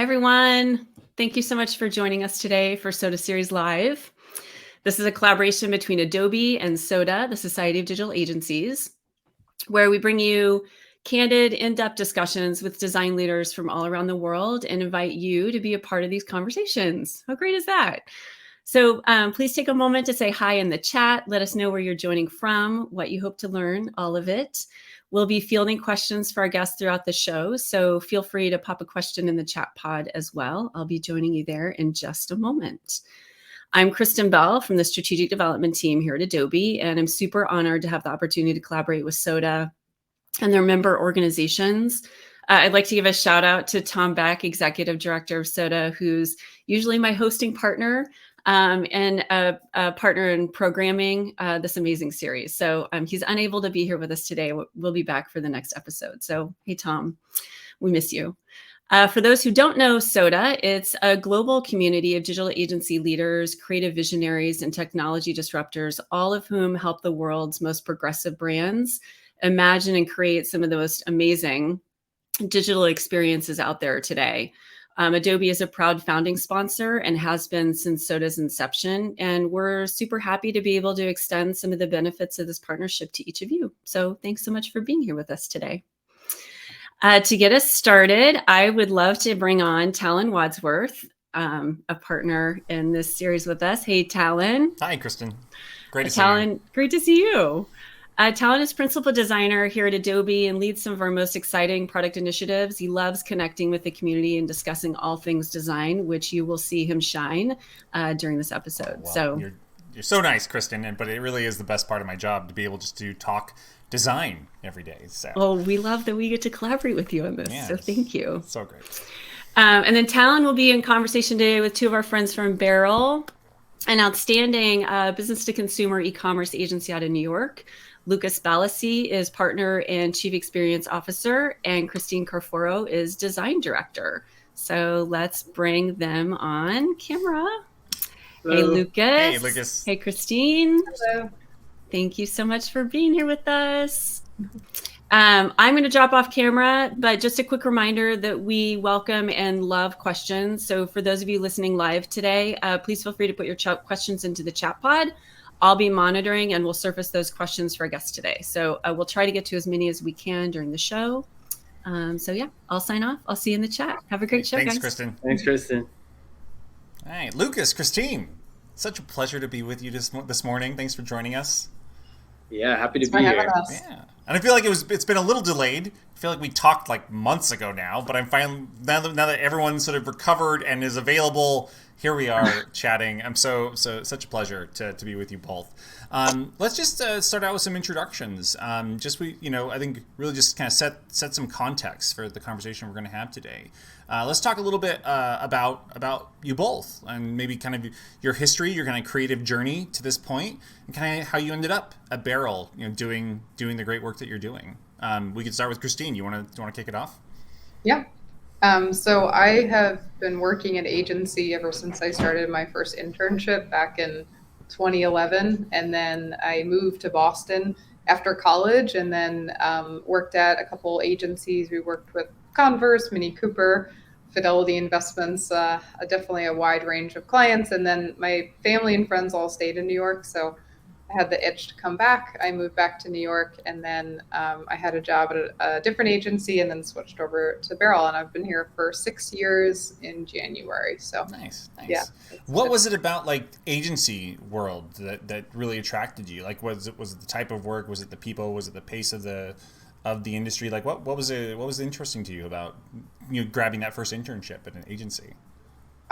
everyone. Thank you so much for joining us today for SoDA Series Live. This is a collaboration between Adobe and SoDA, the Society of Digital Agencies, where we bring you candid, in-depth discussions with design leaders from all around the world and invite you to be a part of these conversations. How great is that? So please take a moment to say hi in the chat. Let us know where you're joining from, what you hope to learn, all of it. We'll be fielding questions for our guests throughout the show, so feel free to pop a question in the chat pod as well. I'll be joining you there in just a moment. I'm Kristen Bell from the Strategic Development Team here at Adobe, and I'm super honored to have the opportunity to collaborate with SoDA and their member organizations. I'd like to give a shout out to Tom Beck, Executive Director of SoDA, who's usually my hosting partner and a partner in programming this amazing series. So he's unable to be here with us today. We'll be back for the next episode. So, hey, Tom, we miss you. For those who don't know SoDA, it's a global community of digital agency leaders, creative visionaries, and technology disruptors, all of whom help the world's most progressive brands imagine and create some of the most amazing digital experiences out there today. Adobe is a proud founding sponsor and has been since SoDA's inception. And we're super happy to be able to extend some of the benefits of this partnership to each of you. So thanks so much for being here with us today. To get us started, I would love to bring on Talon Wadsworth, a partner in this series with us. Hey, Talon. Hi, Kristen. Great to see you. Great to see you. Talon is principal designer here at Adobe and leads some of our most exciting product initiatives. He loves connecting with the community and discussing all things design, which you will see him shine during this episode. You're so nice, Kristen, but it really is the best part of my job to be able just to talk design every day. So. Well, we love that we get to collaborate with you on this. Yeah, so thank you. So great. And then Talon will be in conversation today with two of our friends from Barrel, an outstanding business-to-consumer e-commerce agency out of New York. Lucas Ballasy is partner and chief experience officer, and Christine Carforo is design director. So let's bring them on camera. Hello. Hey, Lucas. Hey, Lucas. Hey, Christine. Hello. Thank you so much for being here with us. I'm going to drop off camera, but just a quick reminder that we welcome and love questions. So for those of you listening live today, please feel free to put your questions into the chat pod. I'll be monitoring and we'll surface those questions for our guests today. So we'll try to get to as many as we can during the show. So yeah, I'll sign off. I'll see you in the chat. Have a great show, Thanks, guys. Kristen. Thanks, Kristen. All right, Lucas, Christine, such a pleasure to be with you this morning. Thanks for joining us. Yeah, happy to be here. Yeah, and I feel like it's been a little delayed. I feel like we talked like months ago now, but I'm finally now that everyone's sort of recovered and is available. Here we are chatting. I'm so such a pleasure to be with you both. Let's just start out with some introductions. I think really just kind of set some context for the conversation we're going to have today. Let's talk a little bit about you both and maybe kind of your history, your kind of creative journey to this point, and kind of how you ended up at Barrel, doing the great work that you're doing. We could start with Christine. You want to kick it off? Yeah. So I have been working at agency ever since I started my first internship back in 2011. And then I moved to Boston after college and then worked at a couple agencies. We worked with Converse, Mini Cooper, Fidelity Investments, definitely a wide range of clients. And then my family and friends all stayed in New York. So I had the itch to come back. I moved back to New York, and then I had a job at a different agency and then switched over to Barrel, and I've been here for 6 years in January. So nice. Yeah. What was it about like agency world that really attracted you? Like was it the type of work? Was it the people? Was it the pace of the industry? Like what was interesting to you about grabbing that first internship at an agency?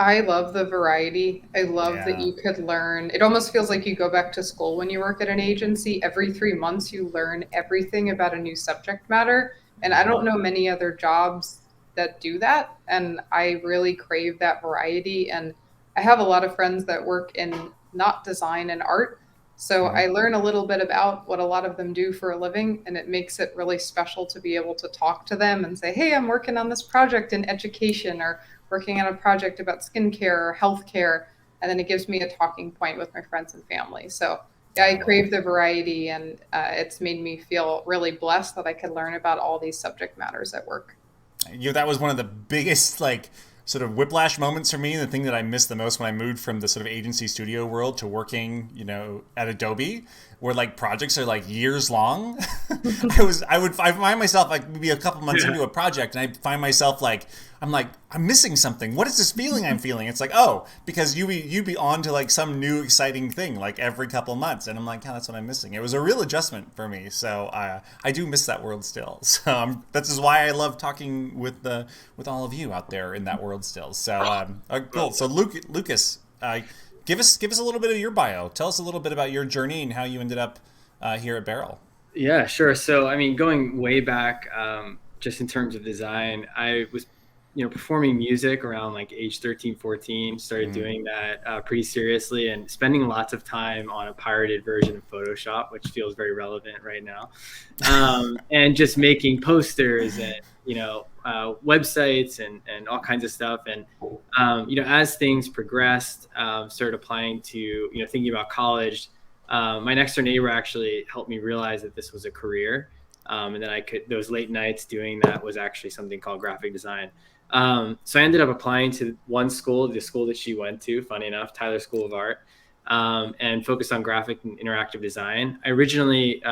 I love the variety. I love that you could learn. It almost feels like you go back to school when you work at an agency. Every 3 months, you learn everything about a new subject matter. And I don't know many other jobs that do that. And I really crave that variety. And I have a lot of friends that work in not design and art. So I learn a little bit about what a lot of them do for a living. And it makes it really special to be able to talk to them and say, hey, I'm working on this project in education or working on a project about skincare or healthcare, and then it gives me a talking point with my friends and family. So yeah, I crave the variety, and it's made me feel really blessed that I could learn about all these subject matters at work. That was one of the biggest sort of whiplash moments for me. The thing that I missed the most when I moved from the sort of agency studio world to working, at Adobe, where like projects are like years long. I find myself like maybe a couple months into a project, and I find myself like, I'm missing something. What is this feeling I'm feeling? It's like, oh, because you'd be on to like some new exciting thing like every couple months, and I'm like, yeah, that's what I'm missing. It was a real adjustment for me, so I do miss that world still. So this is why I love talking with all of you out there in that world still. So cool. So Lucas, give us a little bit of your bio. Tell us a little bit about your journey and how you ended up here at Barrel. Yeah, sure. So I mean, going way back, just in terms of design, I was performing music around like age 13, 14, started doing that pretty seriously and spending lots of time on a pirated version of Photoshop, which feels very relevant right now. And just making posters and, websites and all kinds of stuff. And, as things progressed, started applying to, thinking about college, my next door neighbor actually helped me realize that this was a career. And then those late nights doing that was actually something called graphic design. So I ended up applying to one school, the school that she went to, funny enough, Tyler School of Art, and focused on graphic and interactive design. I originally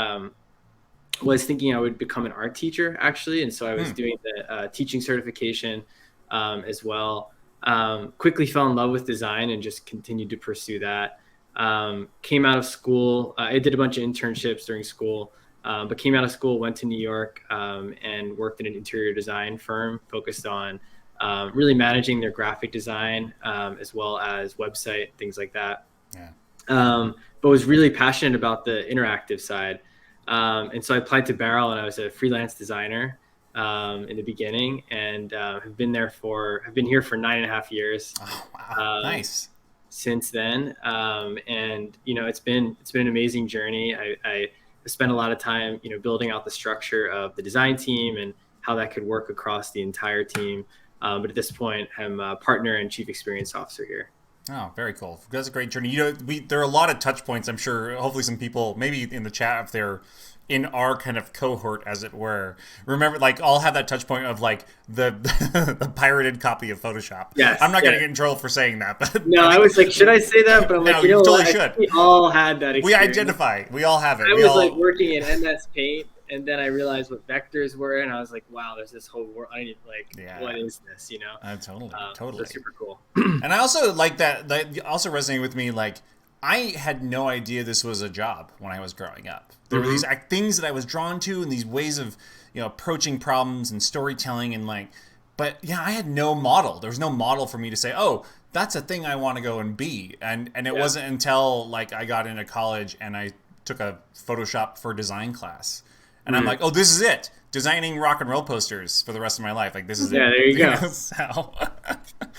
was thinking I would become an art teacher, actually. And so I was doing the teaching certification as well. Quickly fell in love with design and just continued to pursue that. Came out of school. I did a bunch of internships during school. But came out of school, went to New York, and worked in an interior design firm focused on really managing their graphic design as well as website, things like that. Yeah. But was really passionate about the interactive side. And so I applied to Barrel, and I was a freelance designer in the beginning, and have been here for 9.5 years. Oh, wow. Nice. Since then. And it's been an amazing journey. I spent a lot of time, building out the structure of the design team and how that could work across the entire team. But at this point, I'm a partner and chief experience officer here. Oh, very cool. That's a great journey. There are a lot of touch points. I'm sure hopefully some people maybe in the chat, if they're in our kind of cohort, as it were, remember, like, I'll have that touch point of like the pirated copy of Photoshop. Yes, I'm not going to get in trouble for saying that. But no, I was like, should I say that? But I'm like, no, you totally what? should. We all had that experience. We identify. We all have it. I was like working in MS Paint, and then I realized what vectors were, and I was like, wow, there's this whole world. I need what is this? Totally. That's super cool. And I also like that also resonated with me. Like, I had no idea this was a job when I was growing up. There were these things that I was drawn to, and these ways of approaching problems and storytelling, and but yeah, I had no model. There was no model for me to say, oh, that's a thing I want to go and be. And it wasn't until like I got into college and I took a Photoshop for design class, and I'm like, oh, this is it. Designing rock and roll posters for the rest of my life. Like, this is it. Yeah, there you go. So,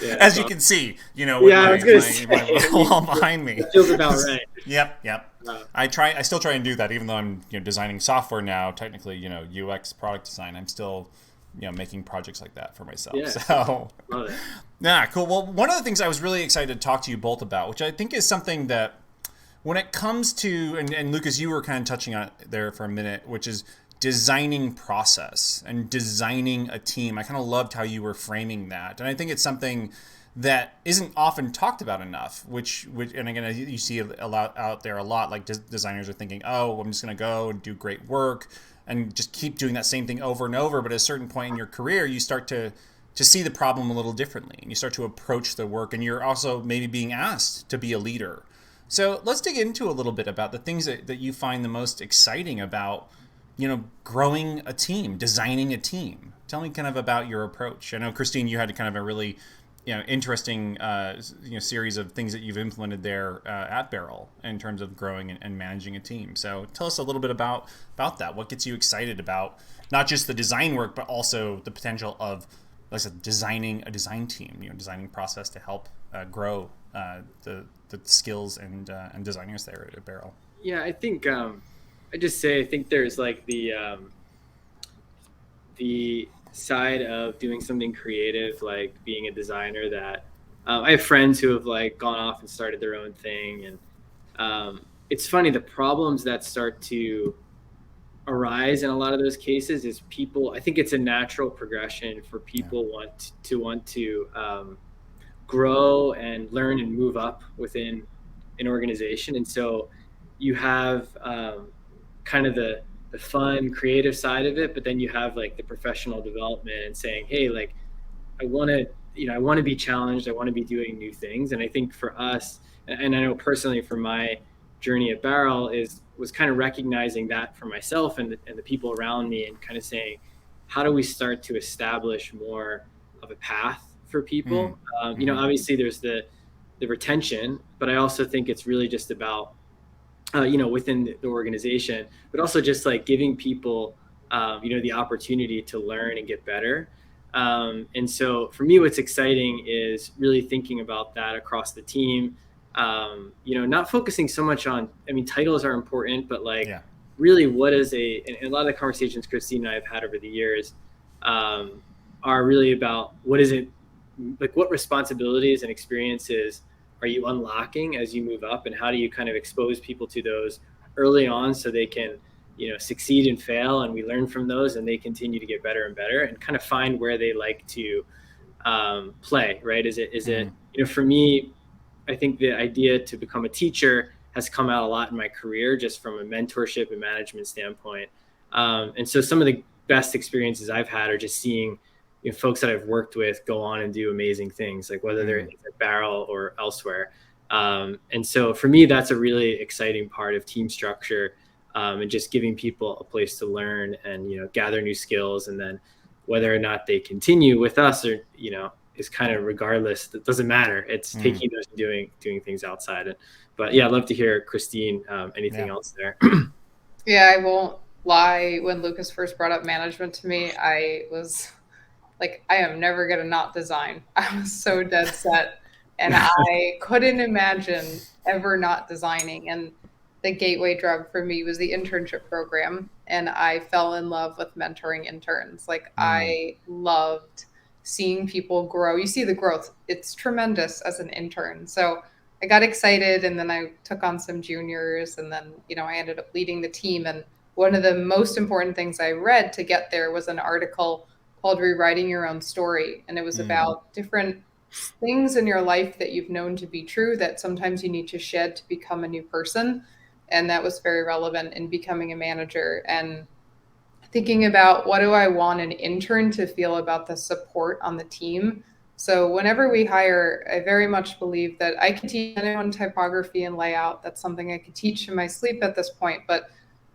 yeah, as you can see, with my wall behind me. It feels about right. Yep. I still try and do that, even though I'm designing software now. Technically, UX product design. I'm still making projects like that for myself. Yeah. So, love it. Yeah, cool. Well, one of the things I was really excited to talk to you both about, which I think is something that when it comes to, and Lucas, you were kind of touching on it there for a minute, which is designing process and designing a team. I kind of loved how you were framing that. And I think it's something that isn't often talked about enough, which and again, you see a lot out there a lot, like designers are thinking, oh, I'm just going to go and do great work and just keep doing that same thing over and over. But at a certain point in your career, you start to see the problem a little differently, and you start to approach the work, and you're also maybe being asked to be a leader. So let's dig into a little bit about the things that you find the most exciting about growing a team, designing a team. Tell me kind of about your approach. I know, Christine, you had kind of a really, interesting, series of things that you've implemented there at Barrel in terms of growing and managing a team. So tell us a little bit about that. What gets you excited about not just the design work, but also the potential of, like I said, designing a design team, designing process to help grow the skills and designers there at Barrel. Yeah, I think I just say I think there's like the side of doing something creative, like being a designer, that I have friends who have like gone off and started their own thing, and it's funny, the problems that start to arise in a lot of those cases is people. I think it's a natural progression for people want to grow and learn and move up within an organization. And so you have kind of the fun creative side of it, but then you have like the professional development and saying, hey, like I want to, I want to be challenged. I want to be doing new things. And I think for us, and I know personally for my journey at Barrel was kind of recognizing that for myself and the people around me, and kind of saying, how do we start to establish more of a path for people? Obviously there's the retention, but I also think it's really just about, within the organization, but also just like giving people, the opportunity to learn and get better. And so for me, what's exciting is really thinking about that across the team. Not focusing so much on, titles are important, but really what is and a lot of the conversations Christine and I have had over the years are really about what is it, like what responsibilities and experiences are you unlocking as you move up, and how do you kind of expose people to those early on so they can, succeed and fail, and we learn from those and they continue to get better and better, and kind of find where they like to play, right? Is it, for me, I think the idea to become a teacher has come out a lot in my career, just from a mentorship and management standpoint. And so some of the best experiences I've had are just seeing folks that I've worked with go on and do amazing things, like whether they're at Barrel or elsewhere. And so for me, that's a really exciting part of team structure, and just giving people a place to learn and, gather new skills. And then whether or not they continue with us or, is kind of regardless. It doesn't matter. It's taking those and doing things outside. But yeah, I'd love to hear, Christine, anything else there. Yeah, I won't lie. When Lucas first brought up management to me, I was like, I am never going to not design. I was so dead set, and I couldn't imagine ever not designing. And the gateway drug for me was the internship program. And I fell in love with mentoring interns. Like I loved seeing people grow. You see the growth. It's tremendous as an intern. So I got excited, and then I took on some juniors, and then, I ended up leading the team. And one of the most important things I read to get there was an article called Rewriting Your Own Story. And it was about different things in your life that you've known to be true that sometimes you need to shed to become a new person. And that was very relevant in becoming a manager, and thinking about what do I want an intern to feel about the support on the team. So whenever we hire, I very much believe that I can teach anyone typography and layout. That's something I could teach in my sleep at this point, but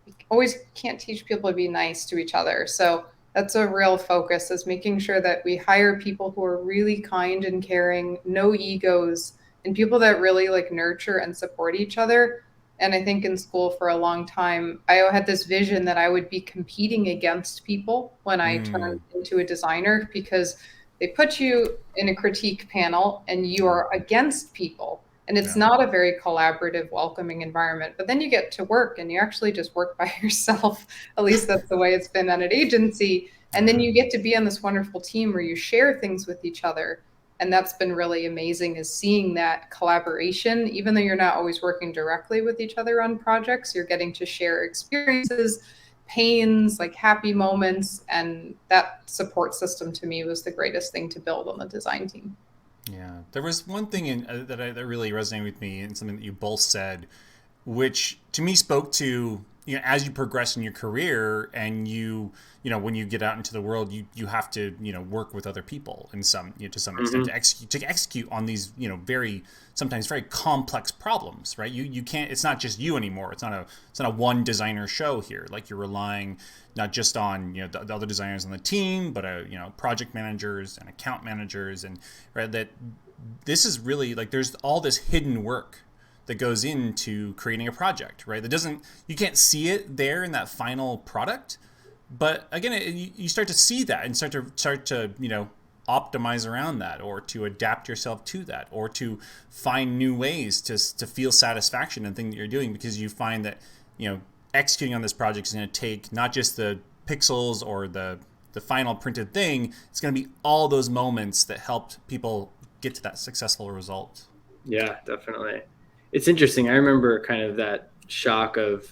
you always can't teach people to be nice to each other. So that's a real focus, is making sure that we hire people who are really kind and caring, no egos, and people that really like nurture and support each other. And I think in school for a long time, I had this vision that I would be competing against people when I turned into a designer, because they put you in a critique panel and you are against people. And it's not a very collaborative, welcoming environment. But then you get to work and you actually just work by yourself. At least that's the way it's been at an agency. And then you get to be on this wonderful team where you share things with each other. And that's been really amazing, is seeing that collaboration. Even though you're not always working directly with each other on projects, you're getting to share experiences, pains, like happy moments. And that support system to me was the greatest thing to build on the design team. Yeah, there was one thing that really resonated with me, and something that you both said, which to me spoke to, as you progress in your career, and when you get out into the world, you have to work with other people in some to some extent to execute on these sometimes very complex problems, right? You can't, it's not just you anymore. It's not a one designer show here. Like, you're relying not just on the other designers on the team, but project managers and account managers, and right, that this is really like, there's all this hidden work that goes into creating a project, right? You can't see it there in that final product, but again, you start to see that and start to optimize around that, or to adapt yourself to that, or to find new ways to feel satisfaction in the thing that you're doing, because you find that executing on this project is going to take not just the pixels or the final printed thing. It's going to be all those moments that helped people get to that successful result. Yeah, definitely. It's interesting. I remember kind of that shock of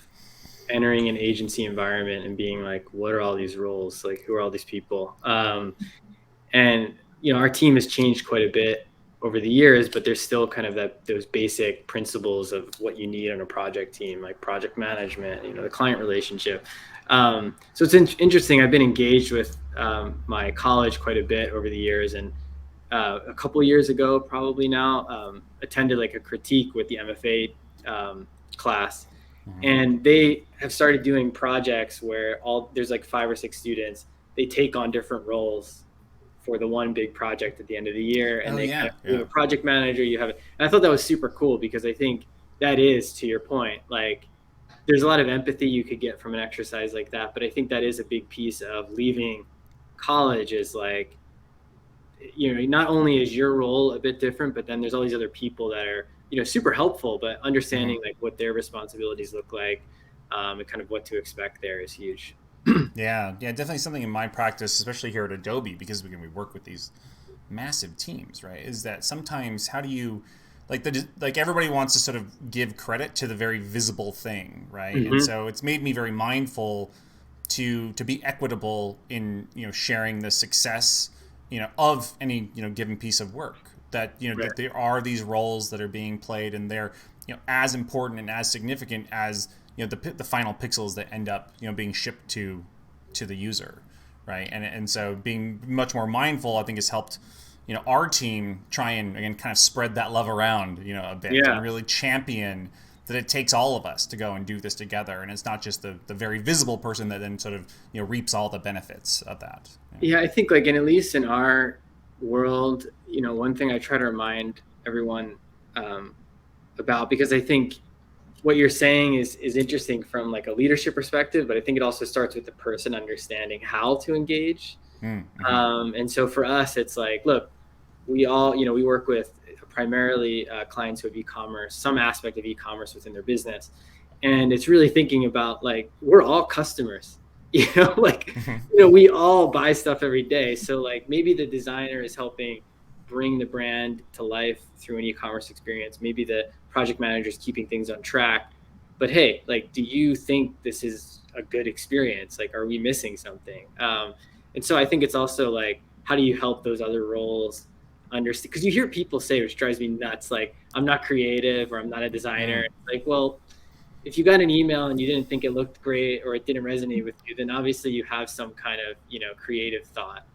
entering an agency environment and being like, what are all these roles? Like, who are all these people? And, our team has changed quite a bit over the years, but there's still kind of those basic principles of what you need on a project team, like project management, the client relationship. So it's interesting. I've been engaged with my college quite a bit over the years, and a couple of years ago, probably now, attended like a critique with the MFA class, and they have started doing projects where there's like 5 or 6 students. They take on different roles for the one big project at the end of the year, and you have a project manager. And I thought that was super cool, because I think that is, to your point, like there's a lot of empathy you could get from an exercise like that, but I think that is a big piece of leaving college, is like, not only is your role a bit different, but then there's all these other people that are, super helpful, but understanding like what their responsibilities look like, and kind of what to expect there is huge. Yeah, definitely something in my practice, especially here at Adobe, because we work with these massive teams, right? Is that sometimes how do you like everybody wants to sort of give credit to the very visible thing, right? And so it's made me very mindful to be equitable in sharing the success of any given piece of work, that Right. that there are these roles that are being played, and they're as important and as significant as the final pixels that end up being shipped to the user, right? And so being much more mindful, I think, has helped our team try and again kind of spread that love around a bit, and really champion that it takes all of us to go and do this together, and it's not just the very visible person that then sort of reaps all the benefits of that. Yeah, I think like, and at least in our world, one thing I try to remind everyone about, because I think what you're saying is interesting from like a leadership perspective, but I think it also starts with the person understanding how to engage. And so for us, it's like, look, we all, we work with primarily clients who have e-commerce, some aspect of e-commerce within their business. And it's really thinking about like, we're all customers, like, we all buy stuff every day. So like maybe the designer is helping bring the brand to life through an e-commerce experience. Maybe the project manager is keeping things on track. But hey, like, do you think this is a good experience? Like, are we missing something? And so I think it's also like, how do you help those other roles understand? Because you hear people say, which drives me nuts, like, I'm not creative, or I'm not a designer. Like, well, if you got an email and you didn't think it looked great, or it didn't resonate with you, then obviously you have some kind of, creative thought.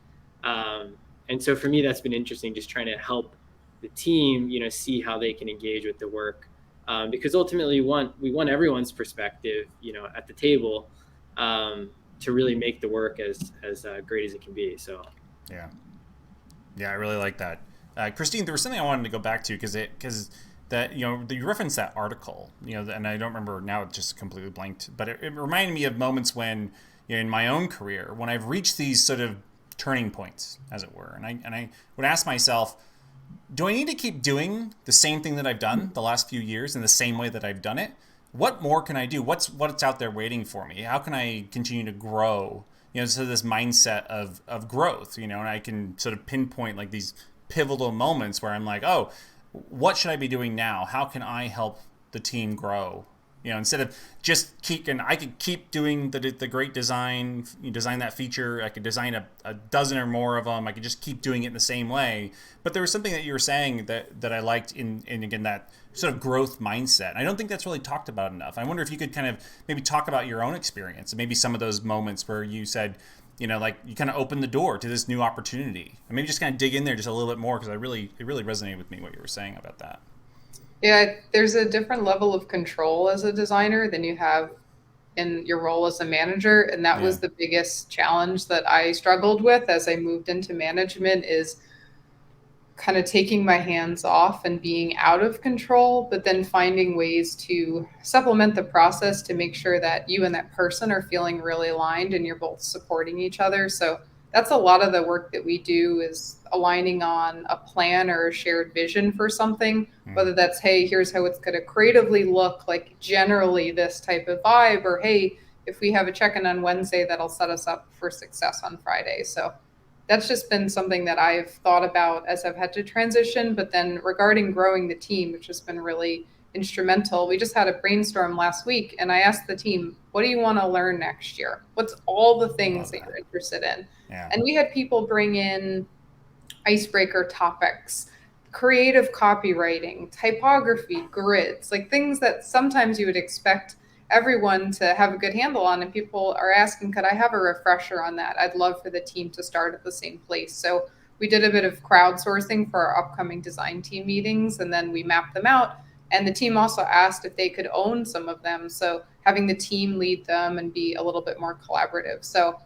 And so for me, that's been interesting, just trying to help the team, see how they can engage with the work. Because ultimately we want everyone's perspective, at the table, to really make the work as great as it can be. So yeah, I really like that. Christine, there was something I wanted to go back to, because that you referenced that article, and I don't remember now; it just completely blanked. But it reminded me of moments when in my own career, when I've reached these sort of turning points, as it were, and I would ask myself, do I need to keep doing the same thing that I've done the last few years in the same way that I've done it? What more can I do? What's out there waiting for me? How can I continue to grow? So this mindset of growth, and I can sort of pinpoint like these pivotal moments where I'm like, oh, what should I be doing now? How can I help the team grow? Instead of just I could keep doing the great design, design that feature. I could design a dozen or more of them. I could just keep doing it in the same way. But there was something that you were saying that I liked in again, that sort of growth mindset. I don't think that's really talked about enough. I wonder if you could kind of maybe talk about your own experience and maybe some of those moments where you said, like you kind of opened the door to this new opportunity, and maybe just kind of dig in there just a little bit more, because it really resonated with me what you were saying about that. Yeah, there's a different level of control as a designer than you have in your role as a manager. And that was the biggest challenge that I struggled with as I moved into management, is kind of taking my hands off and being out of control, but then finding ways to supplement the process to make sure that you and that person are feeling really aligned and you're both supporting each other. So that's a lot of the work that we do, is aligning on a plan or a shared vision for something, whether that's, hey, here's how it's going to creatively look, like generally this type of vibe, or hey, if we have a check-in on Wednesday, that'll set us up for success on Friday. So that's just been something that I've thought about as I've had to transition. But then regarding growing the team, which has been really instrumental. We just had a brainstorm last week, and I asked the team, what do you want to learn next year? What's all the things that you're interested in? Yeah. And we had people bring in icebreaker topics, creative copywriting, typography, grids, like things that sometimes you would expect everyone to have a good handle on. And people are asking, could I have a refresher on that? I'd love for the team to start at the same place. So we did a bit of crowdsourcing for our upcoming design team meetings, and then we mapped them out. And the team also asked if they could own some of them. So having the team lead them and be a little bit more collaborative. So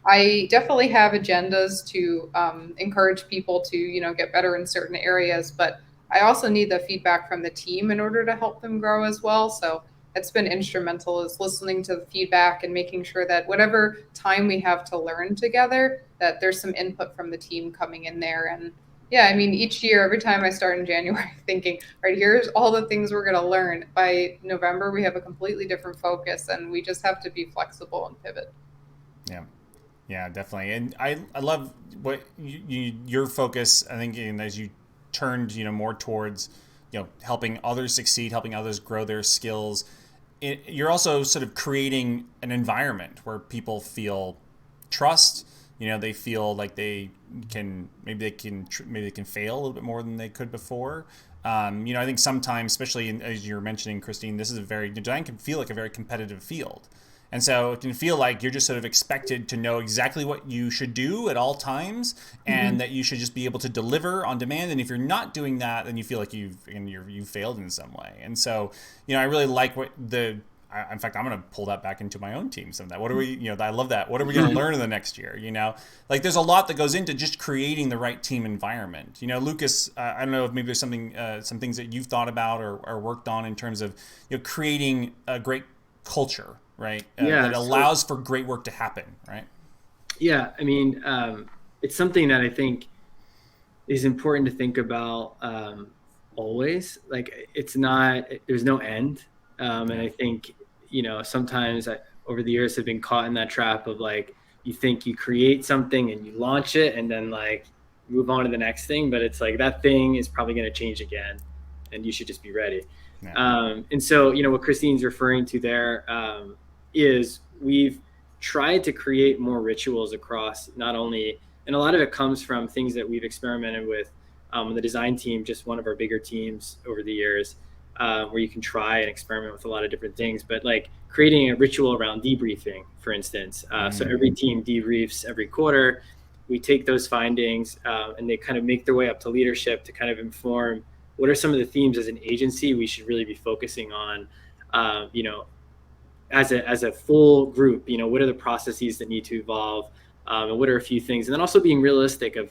I definitely have agendas to encourage people to, get better in certain areas, but I also need the feedback from the team in order to help them grow as well. So it's been instrumental is listening to the feedback and making sure that whatever time we have to learn together, that there's some input from the team coming in there. And yeah, I mean, each year, every time I start in January, thinking, right, here's all the things we're going to learn. By November, we have a completely different focus, and we just have to be flexible and pivot. Yeah. Yeah, definitely. And I love what your focus, I think, as you turned, more towards, helping others succeed, helping others grow their skills. You're also sort of creating an environment where people feel trust. They feel like they can fail a little bit more than they could before. I think sometimes, especially as you're mentioning, Christine, design can feel like a very competitive field. And so it can feel like you're just sort of expected to know exactly what you should do at all times, and that you should just be able to deliver on demand. And if you're not doing that, then you feel like you've failed in some way. And so, I really like in fact, I'm going to pull that back into my own team. Some of that. What are we, I love that. What are we going to learn in the next year? Like there's a lot that goes into just creating the right team environment. Lucas, I don't know if maybe there's some things that you've thought about or worked on in terms of, creating a great culture, right? That allows for great work to happen, right? Yeah, I mean, it's something that I think is important to think about always. Like, there's no end. And I think, sometimes over the years have been caught in that trap of like, you think you create something and you launch it and then like move on to the next thing, but it's like that thing is probably going to change again and you should just be ready. Yeah. And so, what Christine's referring to there is we've tried to create more rituals across not only, and a lot of it comes from things that we've experimented with the design team, just one of our bigger teams over the years, where you can try and experiment with a lot of different things, but like creating a ritual around debriefing, for instance. So every team debriefs every quarter. We take those findings and they kind of make their way up to leadership to kind of inform what are some of the themes as an agency we should really be focusing on, as a full group. What are the processes that need to evolve, and what are a few things, and then also being realistic of,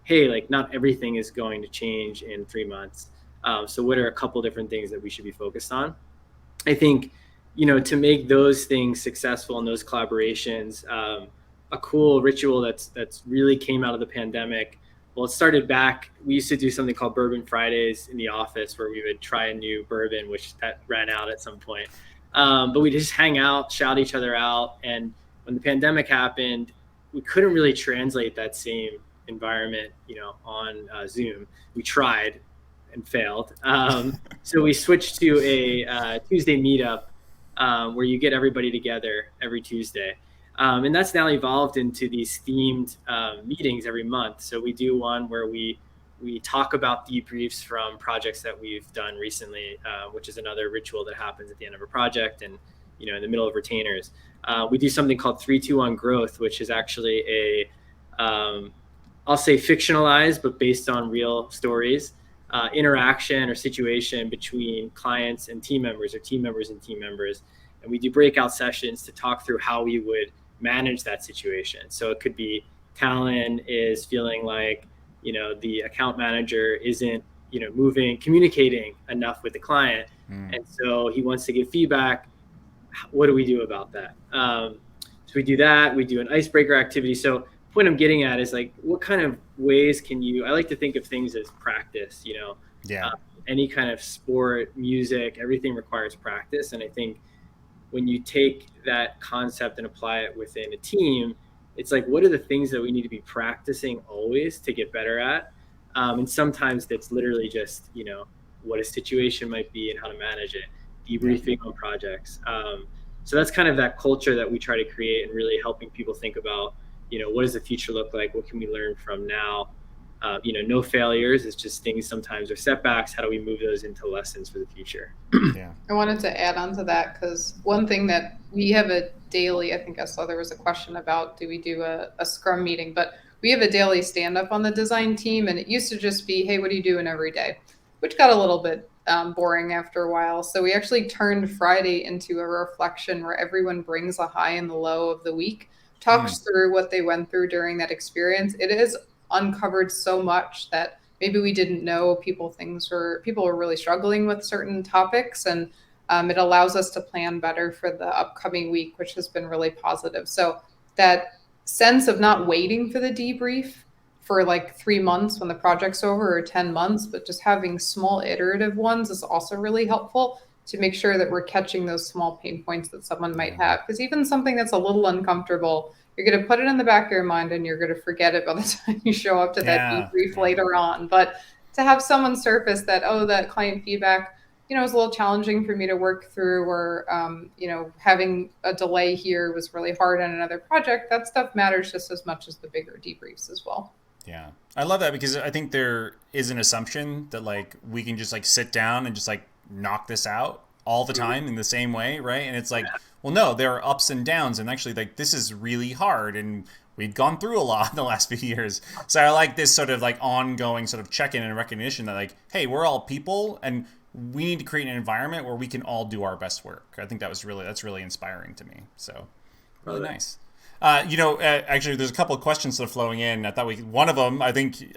hey, like not everything is going to change in 3 months. So what are a couple different things that we should be focused on? I think, to make those things successful and those collaborations, a cool ritual that's really came out of the pandemic. Well, it started back, we used to do something called Bourbon Fridays in the office where we would try a new bourbon, which that ran out at some point. But we just hang out, shout each other out. And when the pandemic happened, we couldn't really translate that same environment, on Zoom. We tried and failed. So we switched to a Tuesday meetup where you get everybody together every Tuesday. And that's now evolved into these themed meetings every month. So we do one where we talk about debriefs from projects that we've done recently, which is another ritual that happens at the end of a project and, in the middle of retainers. We do something called 3-2-1 growth, which is actually I'll say fictionalized, but based on real stories, interaction or situation between clients and team members, or team members and team members. And we do breakout sessions to talk through how we would manage that situation. So it could be Talon is feeling like, the account manager isn't, communicating enough with the client. And so he wants to give feedback. What do we do about that? So we do that. We do an icebreaker activity. So the point I'm getting at is like, what kind of ways I like to think of things as practice, any kind of sport, music, everything requires practice. And I think when you take that concept and apply it within a team, it's like, what are the things that we need to be practicing always to get better at? And sometimes that's literally just, what a situation might be and how to manage it, debriefing on projects. So that's kind of that culture that we try to create, and really helping people think about, what does the future look like? What can we learn from now? No failures. It's just things sometimes are setbacks. How do we move those into lessons for the future? Yeah. I wanted to add on to that because one thing that we have a daily, I think I saw there was a question about, do we do a scrum meeting? But we have a daily stand up on the design team, and it used to just be, hey, what are you doing every day? Which got a little bit boring after a while. So we actually turned Friday into a reflection where everyone brings a high and the low of the week, talks through what they went through during that experience. It has uncovered so much that maybe we didn't know people were really struggling with certain topics, and it allows us to plan better for the upcoming week, which has been really positive. So that sense of not waiting for the debrief for like 3 months when the project's over, or 10 months, but just having small iterative ones is also really helpful to make sure that we're catching those small pain points that someone might have. Because even something that's a little uncomfortable, you're going to put it in the back of your mind and you're going to forget it by the time you show up to that debrief later on. But to have someone surface that, oh, that client feedback, was a little challenging for me to work through, or, having a delay here was really hard on another project. That stuff matters just as much as the bigger debriefs as well. Yeah. I love that, because I think there is an assumption that like we can just like sit down and just like knock this out all the time in the same way, right? And it's like, well, no, there are ups and downs, and actually like this is really hard, and we've gone through a lot in the last few years. So I like this sort of like ongoing sort of check-in and recognition that like, hey, we're all people, and we need to create an environment where we can all do our best work. I think that's really inspiring to me. So really nice. Actually, there's a couple of questions that are flowing in. I thought one of them, I think,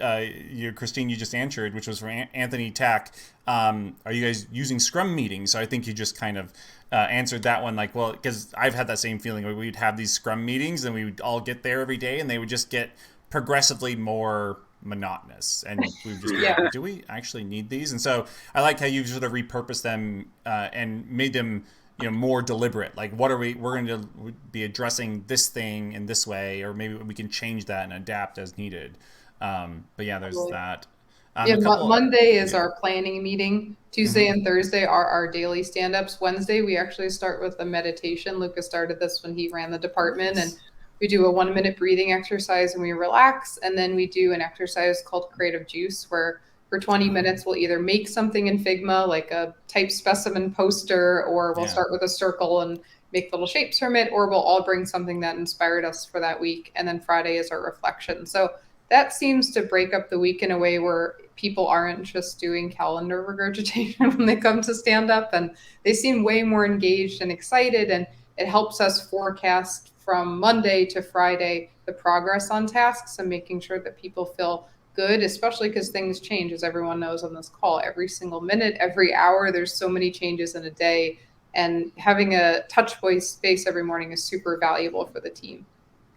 Christine, you just answered, which was from Anthony Tack. Are you guys using Scrum meetings? So I think you just kind of answered that one. Like, well, because I've had that same feeling where we'd have these Scrum meetings and we would all get there every day, and they would just get progressively more monotonous, and we would just be like, do we actually need these? And so I like how you sort of repurposed them and made them more deliberate. Like, we're going to be addressing this thing in this way, or maybe we can change that and adapt as needed. But yeah, there's that. Monday is our planning meeting. Tuesday and Thursday are our daily stand-ups. Wednesday, we actually start with a meditation. Lucas started this when he ran the department, and we do a 1-minute breathing exercise and we relax. And then we do an exercise called Creative Juice, where for 20 minutes, we'll either make something in Figma, like a type specimen poster, or we'll start with a circle and make little shapes from it, or we'll all bring something that inspired us for that week. And then Friday is our reflection. So that seems to break up the week in a way where people aren't just doing calendar regurgitation when they come to stand up, and they seem way more engaged and excited. And it helps us forecast from Monday to Friday the progress on tasks, and making sure that people feel good, especially because things change, as everyone knows on this call. Every single minute, every hour, there's so many changes in a day, and having a touch base every morning is super valuable for the team.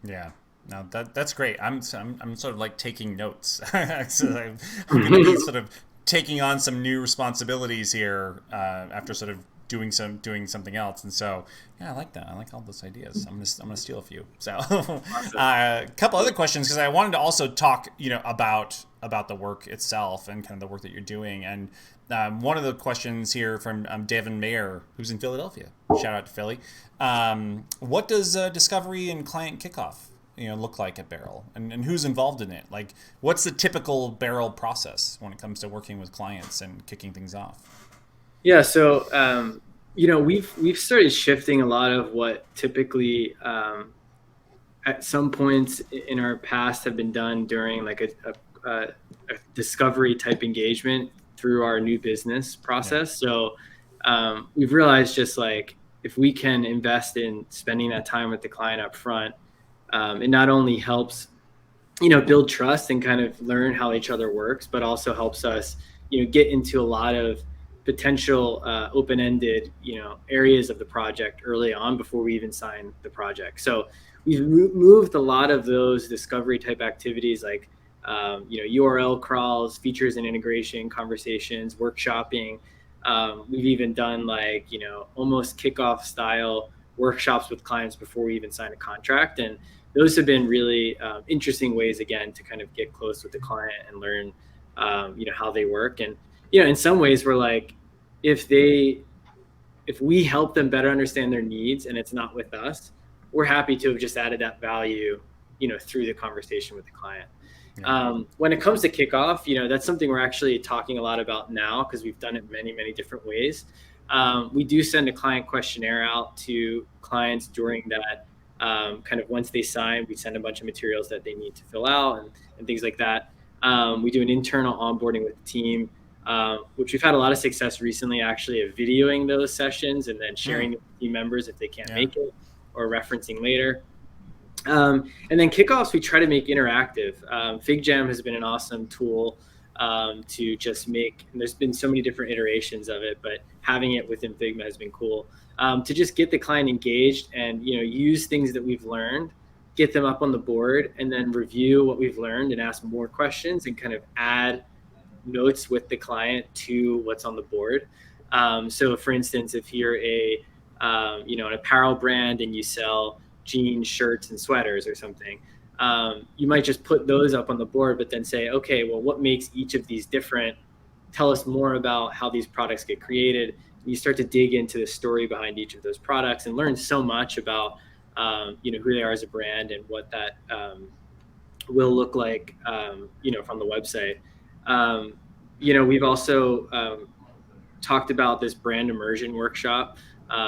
Yeah. No, that's great. I'm sort of like taking notes. So I'm going to be sort of taking on some new responsibilities here after sort of doing something else. And so, yeah, I like that. I like all those ideas. I'm gonna steal a few. So, a couple other questions, because I wanted to also talk, about the work itself and kind of the work that you're doing. And one of the questions here from Devin Mayer, who's in Philadelphia. Shout out to Philly. What does discovery and client kickoff look like at Barrel, and who's involved in it? Like, what's the typical Barrel process when it comes to working with clients and kicking things off? Yeah, so we've started shifting a lot of what typically at some points in our past have been done during like a discovery type engagement through our new business process. Yeah. So we've realized, just like, if we can invest in spending that time with the client up front, it not only helps build trust and kind of learn how each other works, but also helps us get into a lot of potential open-ended areas of the project early on before we even sign the project. So we've moved a lot of those discovery type activities, like URL crawls, features and integration conversations, workshopping. We've even done like almost kickoff style workshops with clients before we even sign a contract, and those have been really interesting ways, again, to kind of get close with the client and learn how they work. And in some ways we're like, if we help them better understand their needs and it's not with us, we're happy to have just added that value, through the conversation with the client. Yeah. When it comes to kickoff, that's something we're actually talking a lot about now because we've done it many, many different ways. We do send a client questionnaire out to clients during that. Kind of once they sign, we send a bunch of materials that they need to fill out and things like that. We do an internal onboarding with the team, which we've had a lot of success recently, actually, of videoing those sessions and then sharing with team members if they can't make it, or referencing later. And then kickoffs, we try to make interactive. FigJam has been an awesome tool to just make, and there's been so many different iterations of it, but having it within Figma has been cool, to just get the client engaged and, use things that we've learned, get them up on the board, and then review what we've learned and ask more questions and kind of add notes with the client to what's on the board. So for instance, if you're an apparel brand and you sell jeans, shirts, and sweaters or something, you might just put those up on the board, but then say, okay, well, what makes each of these different? Tell us more about how these products get created. And you start to dig into the story behind each of those products and learn so much about, who they are as a brand and what that will look like, from the website. We've also talked about this brand immersion workshop,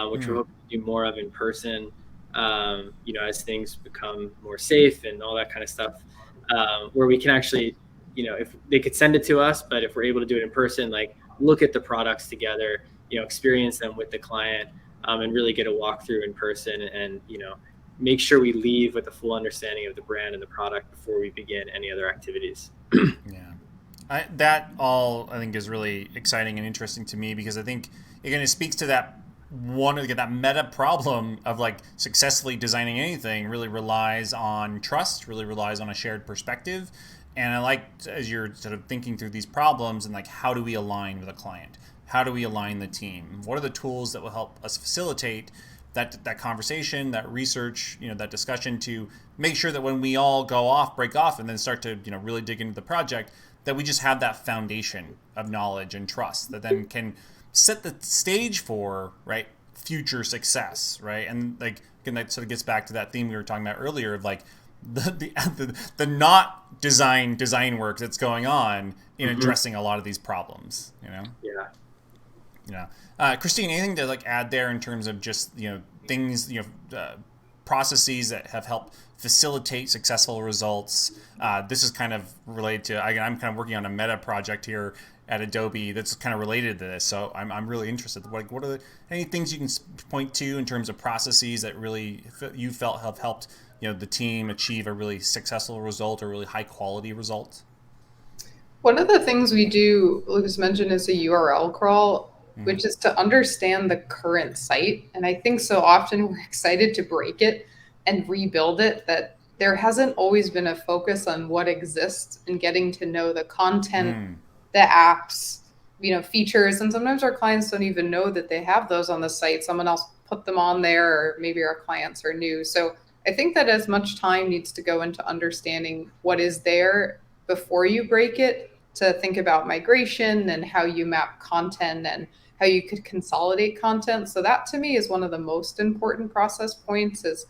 which we're hoping to do more of in person, as things become more safe and all that kind of stuff, where we can actually, if they could send it to us, but if we're able to do it in person, like look at the products together, experience them with the client, and really get a walkthrough in person and, make sure we leave with a full understanding of the brand and the product before we begin any other activities. Yeah. That all, I think, is really exciting and interesting to me because I think, again, it speaks to that that meta problem of like successfully designing anything really relies on trust, really relies on a shared perspective. And I like, as you're sort of thinking through these problems and like, how do we align with a client? How do we align the team? What are the tools that will help us facilitate that conversation, that research, that discussion, to make sure that when we all break off and then start to, really dig into the project, that we just have that foundation of knowledge and trust that then can set the stage for future success, right? And like, again, that sort of gets back to that theme we were talking about earlier of like the not design work that's going on in addressing a lot of these problems, Christine, anything to like add there in terms of just things, processes that have helped facilitate successful results? This is kind of related to, I'm kind of working on a meta project here at Adobe that's kind of related to this, so I'm really interested. Like, what are any things you can point to in terms of processes that really you felt have helped the team achieve a really successful result or really high quality result? One of the things we do, Lucas mentioned, is a URL crawl, which is to understand the current site. And I think so often we're excited to break it and rebuild it, that there hasn't always been a focus on what exists and getting to know the content, the apps, features. And sometimes our clients don't even know that they have those on the site. Someone else put them on there, or maybe our clients are new. So I think that as much time needs to go into understanding what is there before you break it, to think about migration and how you map content and how you could consolidate content. So that to me is one of the most important process points, is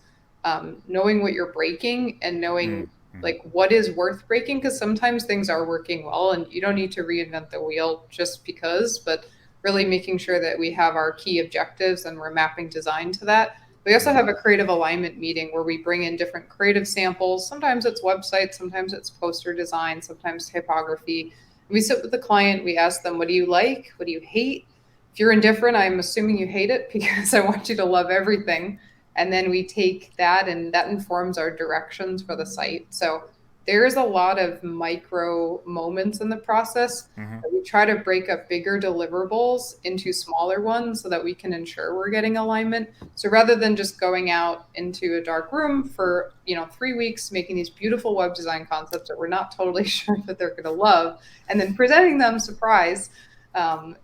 knowing what you're breaking and knowing like what is worth breaking, because sometimes things are working well and you don't need to reinvent the wheel just because, but really making sure that we have our key objectives and we're mapping design to that. We also have a creative alignment meeting where we bring in different creative samples. Sometimes it's websites, sometimes it's poster design, sometimes typography. We sit with the client, we ask them, what do you like? What do you hate? If you're indifferent, I'm assuming you hate it because I want you to love everything. And then we take that and that informs our directions for the site. So there's a lot of micro moments in the process. We try to break up bigger deliverables into smaller ones so that we can ensure we're getting alignment. So rather than just going out into a dark room for 3 weeks making these beautiful web design concepts that we're not totally sure that they're going to love, and then presenting them surprise,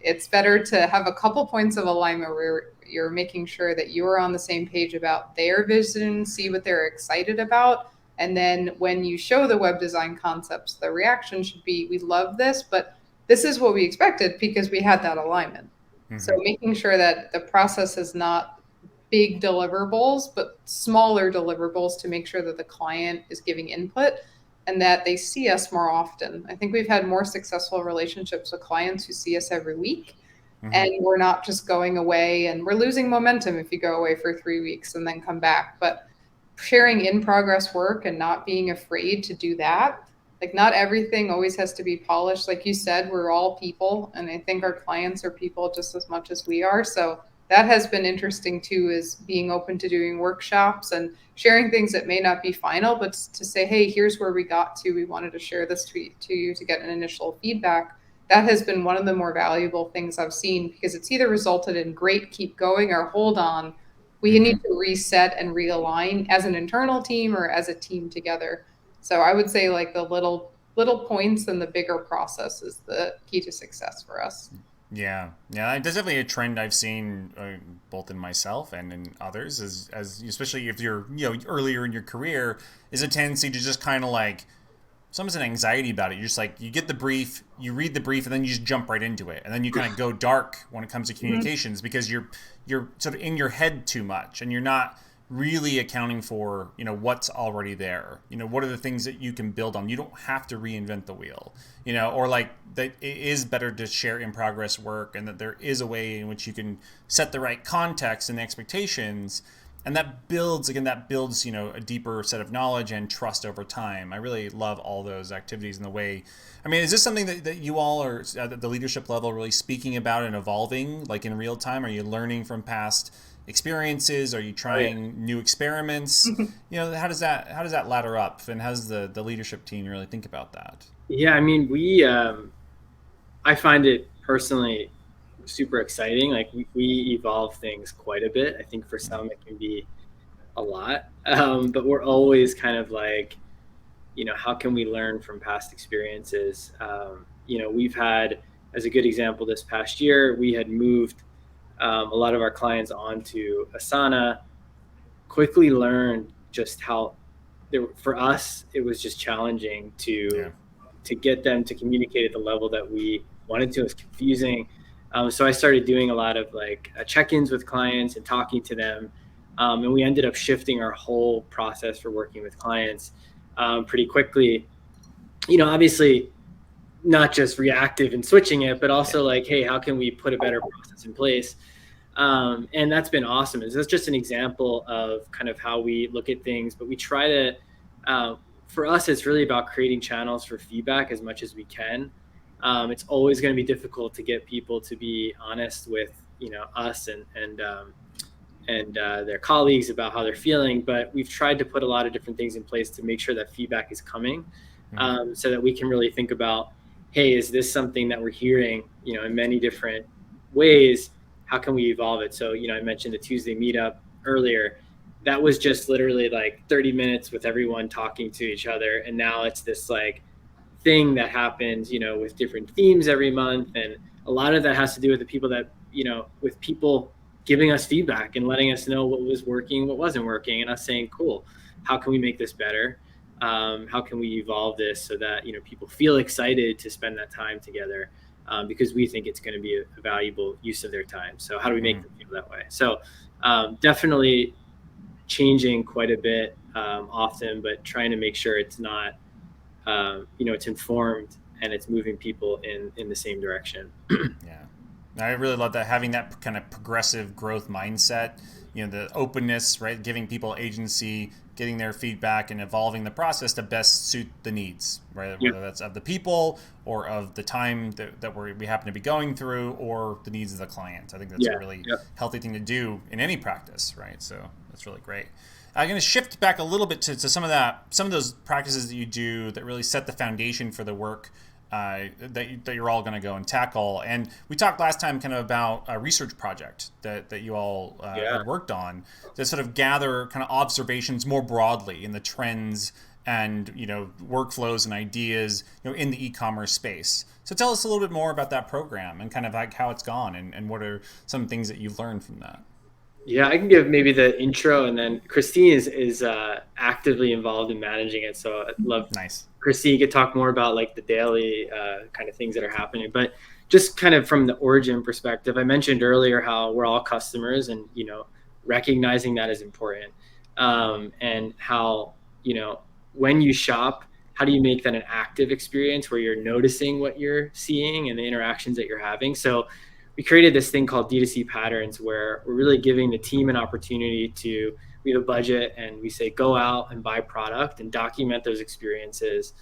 it's better to have a couple points of alignment where you're making sure that you are on the same page about their vision, see what they're excited about. And then when you show the web design concepts, the reaction should be, we love this, but this is what we expected because we had that alignment. So making sure that the process is not big deliverables, but smaller deliverables to make sure that the client is giving input and that they see us more often. I think we've had more successful relationships with clients who see us every week. And we're not just going away, and we're losing momentum if you go away for 3 weeks and then come back. But sharing in progress work and not being afraid to do that. Like, not everything always has to be polished. Like you said, we're all people, and I think our clients are people just as much as we are. So that has been interesting too, is being open to doing workshops and sharing things that may not be final, but to say, hey, here's where we got to. We wanted to share this to you to get an initial feedback. That has been one of the more valuable things I've seen, because it's either resulted in great, keep going, or hold on, we need to reset and realign as an internal team or as a team together. So I would say, like, the little points and the bigger process is the key to success for us. Yeah, that's definitely a trend I've seen both in myself and in others, as especially if you're earlier in your career, is a tendency to just kind of like, sometimes an anxiety about it. You're just like, you get the brief, you read the brief, and then you just jump right into it, and then you kind of go dark when it comes to communications because you're sort of in your head too much, and you're not really accounting for what's already there. What are the things that you can build on? You don't have to reinvent the wheel, or like that it is better to share in progress work, and that there is a way in which you can set the right context and expectations, and that builds a deeper set of knowledge and trust over time. I really love all those activities in the way. I mean, is this something that you all are at the leadership level really speaking about and evolving, like in real time? Are you learning from past experiences? Are you trying new experiments? How does that ladder up, and how does the leadership team really think about that? Yeah, I mean, I find it personally super exciting. Like, we evolve things quite a bit. I think for some it can be a lot, but we're always kind of like, how can we learn from past experiences? We've had, as a good example, this past year, we had moved a lot of our clients onto Asana, quickly learned just how for us, it was just challenging to get them to communicate at the level that we wanted to. It was confusing. So I started doing a lot of like check-ins with clients and talking to them. And we ended up shifting our whole process for working with clients pretty quickly. Obviously not just reactive and switching it, but also like, hey, how can we put a better process in place? And that's been awesome. That's just an example of kind of how we look at things, but we try to, for us, it's really about creating channels for feedback as much as we can. It's always going to be difficult to get people to be honest with, us and their colleagues about how they're feeling, but we've tried to put a lot of different things in place to make sure that feedback is coming, so that we can really think about, hey, is this something that we're hearing, in many different ways? How can we evolve it? So, I mentioned the Tuesday meetup earlier. That was just literally like 30 minutes with everyone talking to each other. And now it's this like thing that happens, with different themes every month. And a lot of that has to do with the people that, with people giving us feedback and letting us know what was working, what wasn't working, and us saying, cool, how can we make this better? How can we evolve this so that, people feel excited to spend that time together? Because we think it's going to be a valuable use of their time. So how do we make them feel that way? So definitely changing quite a bit often, but trying to make sure it's not, it's informed and it's moving people in the same direction. Yeah. I really love that, having that kind of progressive growth mindset, the openness, right? Giving people agency, getting their feedback, and evolving the process to best suit the needs, right? Whether that's of the people or of the time that we happen to be going through, or the needs of the client. I think that's a really healthy thing to do in any practice, right? So that's really great. I'm going to shift back a little bit to some of those practices that you do that really set the foundation for the work that you're all going to go and tackle. And we talked last time kind of about a research project that you all had worked on to sort of gather kind of observations more broadly in the trends and workflows and ideas in the e-commerce space. So tell us a little bit more about that program and kind of like how it's gone, and what are some things that you've learned from that. Yeah, I can give maybe the intro, and then Christine is actively involved in managing it. So I'd love Nice. Christine could talk more about like the daily kind of things that are happening. But just kind of from the origin perspective, I mentioned earlier how we're all customers, and recognizing that is important, and how when you shop, how do you make that an active experience where you're noticing what you're seeing and the interactions that you're having? So we created this thing called D2C patterns, where we're really giving the team an opportunity to, we have a budget and we say, go out and buy product and document those experiences,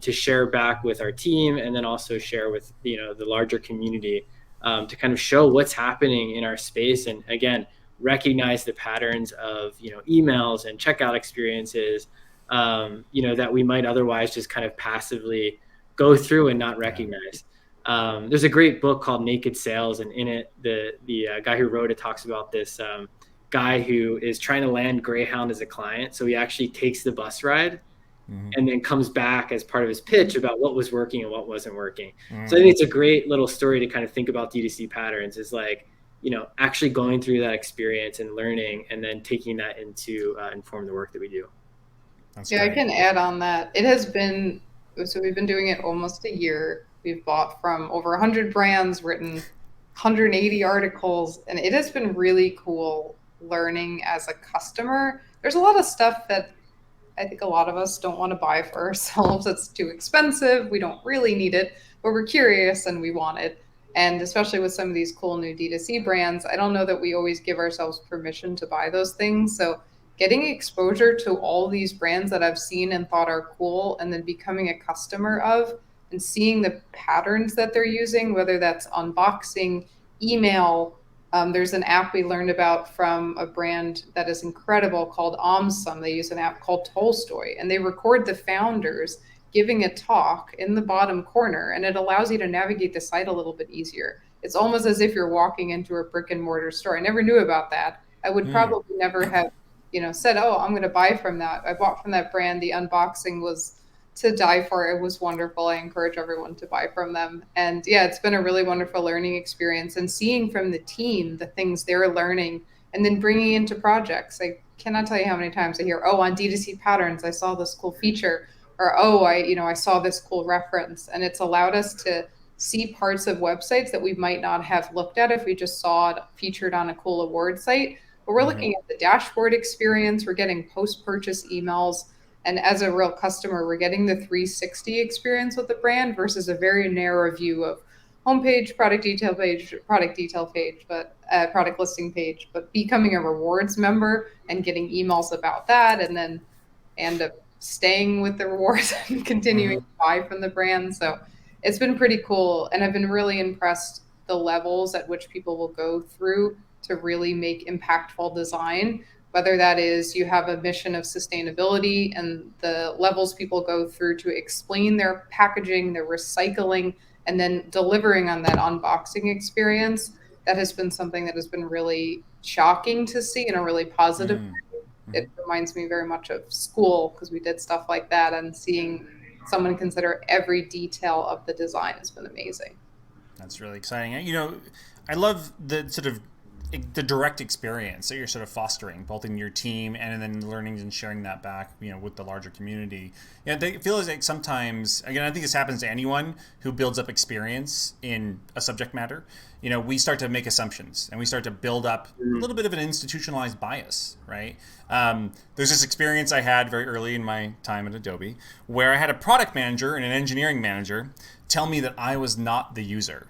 to share back with our team, and then also share with, the larger community, to kind of show what's happening in our space. And again, recognize the patterns of, emails and checkout experiences, that we might otherwise just kind of passively go through and not recognize. There's a great book called Naked Sales, and in it, the guy who wrote it talks about this guy who is trying to land Greyhound as a client. So he actually takes the bus ride, and then comes back as part of his pitch about what was working and what wasn't working. So I think it's a great little story to kind of think about D2C patterns, is like, actually going through that experience and learning, and then taking that into inform the work that we do. That's Yeah, great. I can add on that. It has been, so we've been doing it almost a year. We've bought from over 100 brands, written 180 articles, and it has been really cool learning as a customer. There's a lot of stuff that I think a lot of us don't want to buy for ourselves. It's too expensive. We don't really need it, but we're curious and we want it. And especially with some of these cool new D2C brands, I don't know that we always give ourselves permission to buy those things. So getting exposure to all these brands that I've seen and thought are cool, and then becoming a customer of, and seeing the patterns that they're using, whether that's unboxing, email. There's an app we learned about from a brand that is incredible called Omsum. They use an app called Tolstoy, and they record the founders giving a talk in the bottom corner, and it allows you to navigate the site a little bit easier. It's almost as if you're walking into a brick and mortar store. I never knew about that. I would probably never have, said, oh, I'm going to buy from that. I bought from that brand. The unboxing was to die for. It was wonderful. I encourage everyone to buy from them. And yeah, it's been a really wonderful learning experience, and seeing from the team the things they're learning and then bringing into projects. I cannot tell you how many times I hear, oh, on D2C patterns, I saw this cool feature, or, oh, I saw this cool reference. And it's allowed us to see parts of websites that we might not have looked at if we just saw it featured on a cool award site. But we're looking at the dashboard experience. We're getting post-purchase emails. And as a real customer, we're getting the 360 experience with the brand versus a very narrow view of homepage, product detail page, but product listing page. But becoming a rewards member and getting emails about that, and then end up staying with the rewards and continuing to buy from the brand. So it's been pretty cool. And I've been really impressed the levels at which people will go through to really make impactful design, whether that is you have a mission of sustainability and the levels people go through to explain their packaging, their recycling, and then delivering on that unboxing experience. That has been something that has been really shocking to see in a really positive way. It reminds me very much of school, because we did stuff like that, and seeing someone consider every detail of the design has been amazing. That's really exciting. I love the sort of the direct experience that you're sort of fostering, both in your team and then learning and sharing that back, with the larger community. They feel like sometimes, again, I think this happens to anyone who builds up experience in a subject matter. We start to make assumptions, and we start to build up a little bit of an institutionalized bias, right? There's this experience I had very early in my time at Adobe, where I had a product manager and an engineering manager tell me that I was not the user.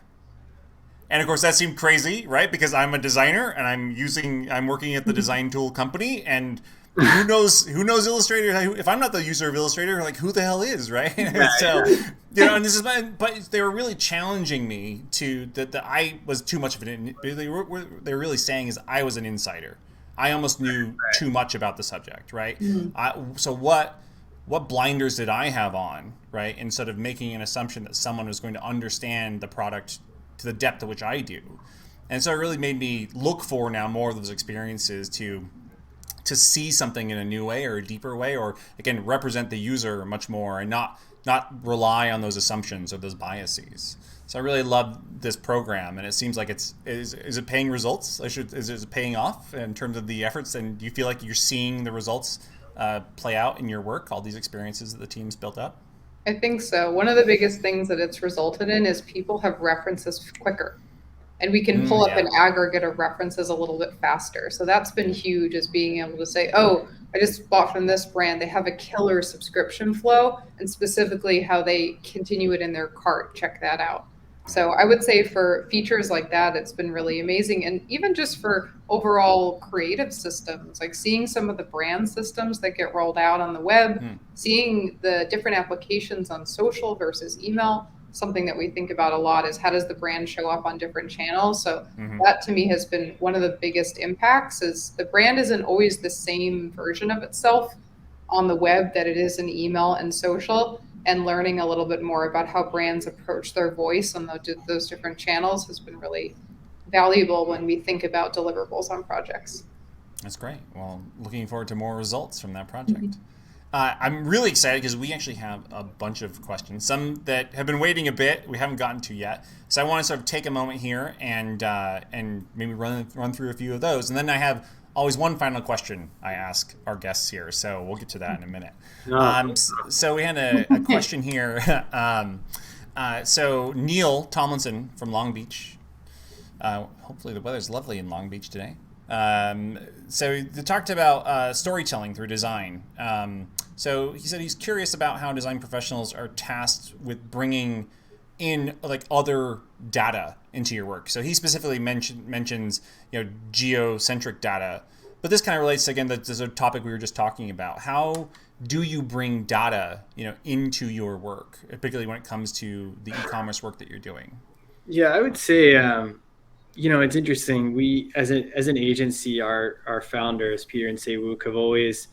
And of course that seemed crazy, right? Because I'm a designer and I'm working at the design tool company, and who knows Illustrator? If I'm not the user of Illustrator, like, who the hell is, right? So, and this is, but they were really challenging me that I was too much of an. They were really saying is I was an insider. I almost knew too much about the subject, right? So what blinders did I have on, right? Instead of making an assumption that someone was going to understand the product to the depth at which I do. And so it really made me look for now more of those experiences to see something in a new way or a deeper way, or again, represent the user much more, and not not rely on those assumptions or those biases. So I really love this program, and it seems like is it paying results? Is it paying off in terms of the efforts? And do you feel like you're seeing the results play out in your work, all these experiences that the team's built up? I think so. One of the biggest things that it's resulted in is people have references quicker. And we can pull up an aggregate of references a little bit faster. So that's been huge, is being able to say, oh, I just bought from this brand. They have a killer subscription flow, and specifically how they continue it in their cart. Check that out. So I would say for features like that, it's been really amazing. And even just for overall creative systems, like seeing some of the brand systems that get rolled out on the web, seeing the different applications on social versus email. Something that we think about a lot is how does the brand show up on different channels? So that to me has been one of the biggest impacts, is the brand isn't always the same version of itself on the web that it is in email and social. And learning a little bit more about how brands approach their voice on those different channels has been really valuable when we think about deliverables on projects. That's great. Well, looking forward to more results from that project. I'm really excited because we actually have a bunch of questions, some that have been waiting a bit we haven't gotten to yet. So I want to sort of take a moment here and maybe run through a few of those. And then I have always one final question I ask our guests here. So we'll get to that in a minute. So we had a question here. So Neil Tomlinson from Long Beach. Hopefully the weather's lovely in Long Beach today. So they talked about storytelling through design. So he said he's curious about how design professionals are tasked with bringing in like other data into your work. So he specifically mentions geocentric data, but this kind of relates again to the topic we were just talking about. How do you bring data into your work, particularly when it comes to the e-commerce work that you're doing? Yeah, I would say it's interesting. We as an agency, our founders Peter and Se-Wook have always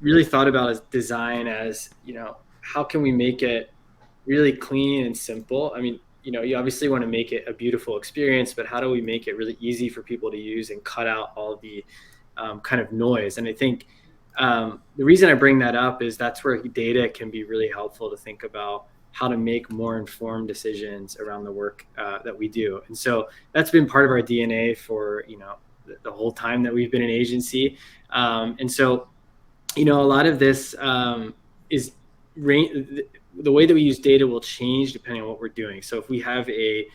really thought about design as how can we make it really clean and simple. I mean, you obviously want to make it a beautiful experience, but how do we make it really easy for people to use and cut out all the kind of noise? And I think the reason I bring that up is that's where data can be really helpful to think about how to make more informed decisions around the work that we do. And so that's been part of our DNA for the whole time that we've been an agency. And so a lot of this is the way that we use data will change depending on what we're doing. So if we have a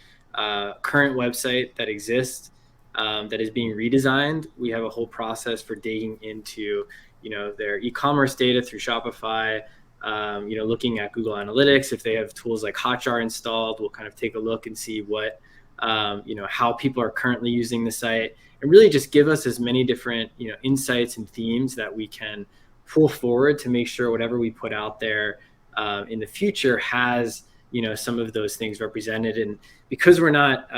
current website that exists that is being redesigned, we have a whole process for digging into their e-commerce data through Shopify, looking at Google Analytics. If they have tools like Hotjar installed, we'll kind of take a look and see what how people are currently using the site, and really just give us as many different insights and themes that we can pull forward to make sure whatever we put out there in the future has some of those things represented. And because we're not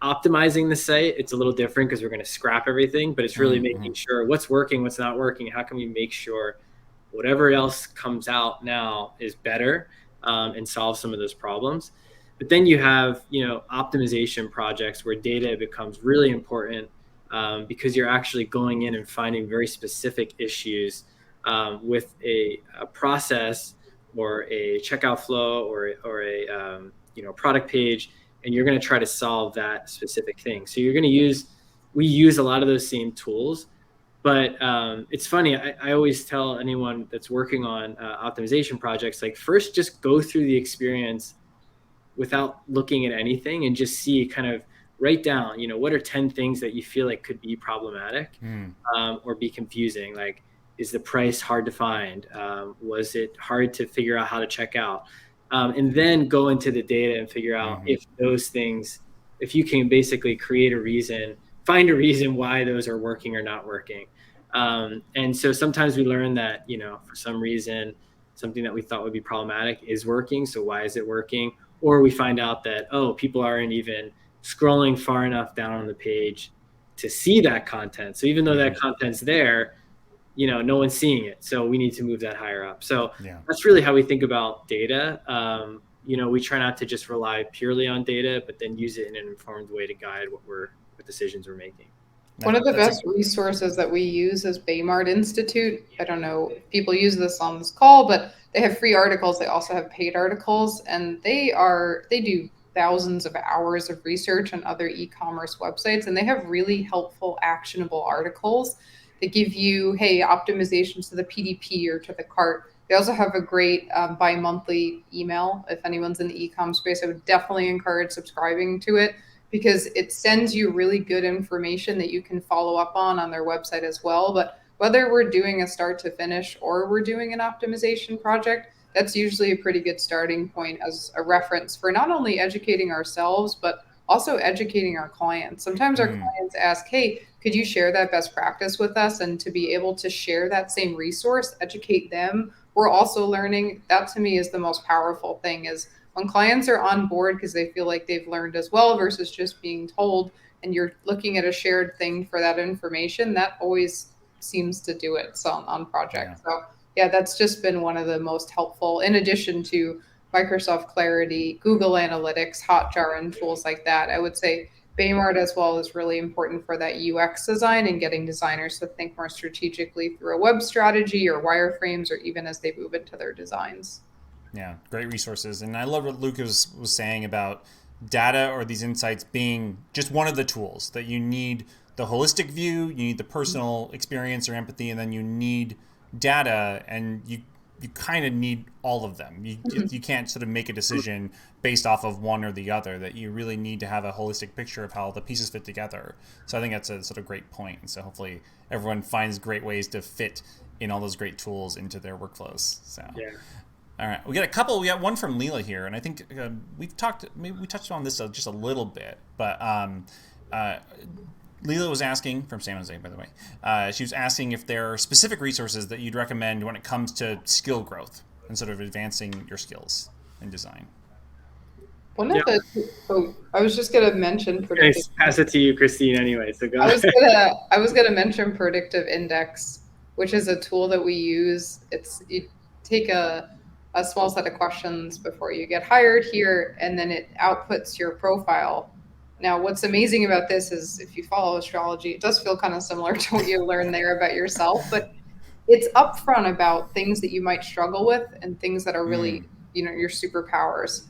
optimizing the site, it's a little different because we're going to scrap everything, but it's really making sure what's working, what's not working, how can we make sure whatever else comes out now is better and solve some of those problems. But then you have optimization projects where data becomes really important because you're actually going in and finding very specific issues with a process or a checkout flow or a product page, and you're going to try to solve that specific thing. So we use a lot of those same tools, but it's funny. I always tell anyone that's working on optimization projects, like, first just go through the experience without looking at anything and just see, kind of write down, what are 10 things that you feel like could be problematic or be confusing. Like, is the price hard to find? Was it hard to figure out how to check out? And then go into the data and figure out if those things, if you can basically find a reason why those are working or not working. And so sometimes we learn that, for some reason, something that we thought would be problematic is working. So why is it working? Or we find out that, people aren't even scrolling far enough down on the page to see that content. So even though that content's there, no one's seeing it. So we need to move that higher up. So that's really how we think about data. We try not to just rely purely on data, but then use it in an informed way to guide what decisions we're making. One of the best resources that we use is Baymart Institute. I don't know if people use this on this call, but they have free articles. They also have paid articles, and they do thousands of hours of research on other e-commerce websites, and they have really helpful, actionable articles that give you, hey, optimizations to the PDP or to the cart. They also have a great bi-monthly email. If anyone's in the e-com space, I would definitely encourage subscribing to it, because it sends you really good information that you can follow up on their website as well. But whether we're doing a start to finish or we're doing an optimization project, that's usually a pretty good starting point as a reference for not only educating ourselves, but also educating our clients. Sometimes our clients ask, hey, could you share that best practice with us? And to be able to share that same resource, educate them, we're also learning. That to me is the most powerful thing, is when clients are on board because they feel like they've learned as well versus just being told, and you're looking at a shared thing for that information, that always seems to do it on projects. So yeah, that's just been one of the most helpful, in addition to Microsoft Clarity, Google Analytics, Hotjar, and tools like that. I would say Baymart as well is really important for that UX design and getting designers to think more strategically through a web strategy or wireframes, or even as they move into their designs. Yeah, great resources. And I love what Lucas was saying about data or these insights being just one of the tools, that you need the holistic view, you need the personal experience or empathy, and then you need data, and you kind of need all of them. You can't sort of make a decision based off of one or the other, that you really need to have a holistic picture of how the pieces fit together. So I think that's a sort of great point. And so hopefully everyone finds great ways to fit in all those great tools into their workflows. So yeah. All right, we got one from Leela here, and I think we touched on this just a little bit, but Leela was asking, from San Jose, by the way, she was asking if there are specific resources that you'd recommend when it comes to skill growth and sort of advancing your skills in design. I was just going to mention predictive. Pass it to you, Christine. Anyway, so go. I was going to mention Predictive Index, which is a tool that we use. You take a small set of questions before you get hired here, and then it outputs your profile. Now, what's amazing about this is if you follow astrology, it does feel kind of similar to what you learn there about yourself, but it's upfront about things that you might struggle with and things that are really, your superpowers.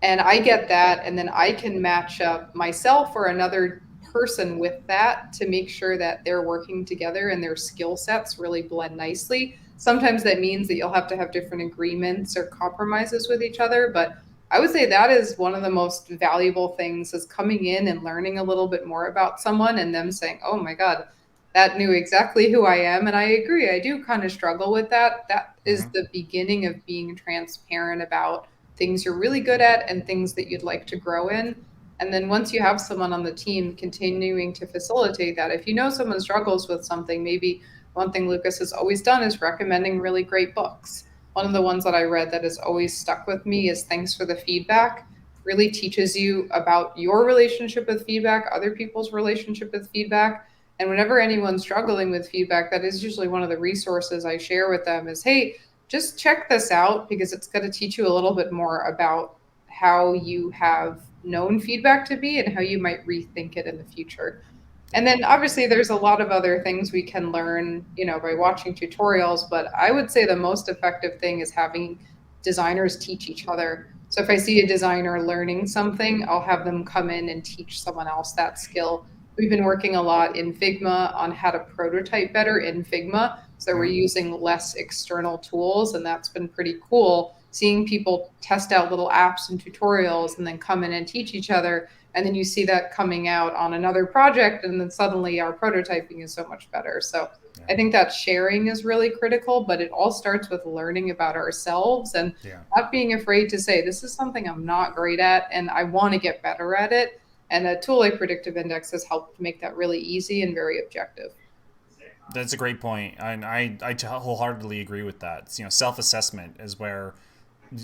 And I get that, and then I can match up myself or another person with that to make sure that they're working together and their skill sets really blend nicely. Sometimes that means that you'll have to have different agreements or compromises with each other, but I would say that is one of the most valuable things, is coming in and learning a little bit more about someone and them saying, oh my God, that knew exactly who I am. And I agree, I do kind of struggle with that. That is the beginning of being transparent about things you're really good at and things that you'd like to grow in. And then once you have someone on the team, continuing to facilitate that. If you know someone struggles with something, maybe one thing Lucas has always done is recommending really great books. One of the ones that I read that has always stuck with me is Thanks for the Feedback. Really teaches you about your relationship with feedback, other people's relationship with feedback. And whenever anyone's struggling with feedback, that is usually one of the resources I share with them is, hey, just check this out, because it's going to teach you a little bit more about how you have known feedback to be and how you might rethink it in the future. And then obviously there's a lot of other things we can learn, by watching tutorials, but I would say the most effective thing is having designers teach each other. So if I see a designer learning something, I'll have them come in and teach someone else that skill. We've been working a lot in Figma on how to prototype better in Figma. So we're using less external tools, and that's been pretty cool, seeing people test out little apps and tutorials and then come in and teach each other. And then you see that coming out on another project, and then suddenly our prototyping is so much better. So I think that sharing is really critical, but it all starts with learning about ourselves and not being afraid to say, this is something I'm not great at and I want to get better at it. And a tool like Predictive Index has helped make that really easy and very objective. That's a great point. And I wholeheartedly agree with that. Self-assessment is where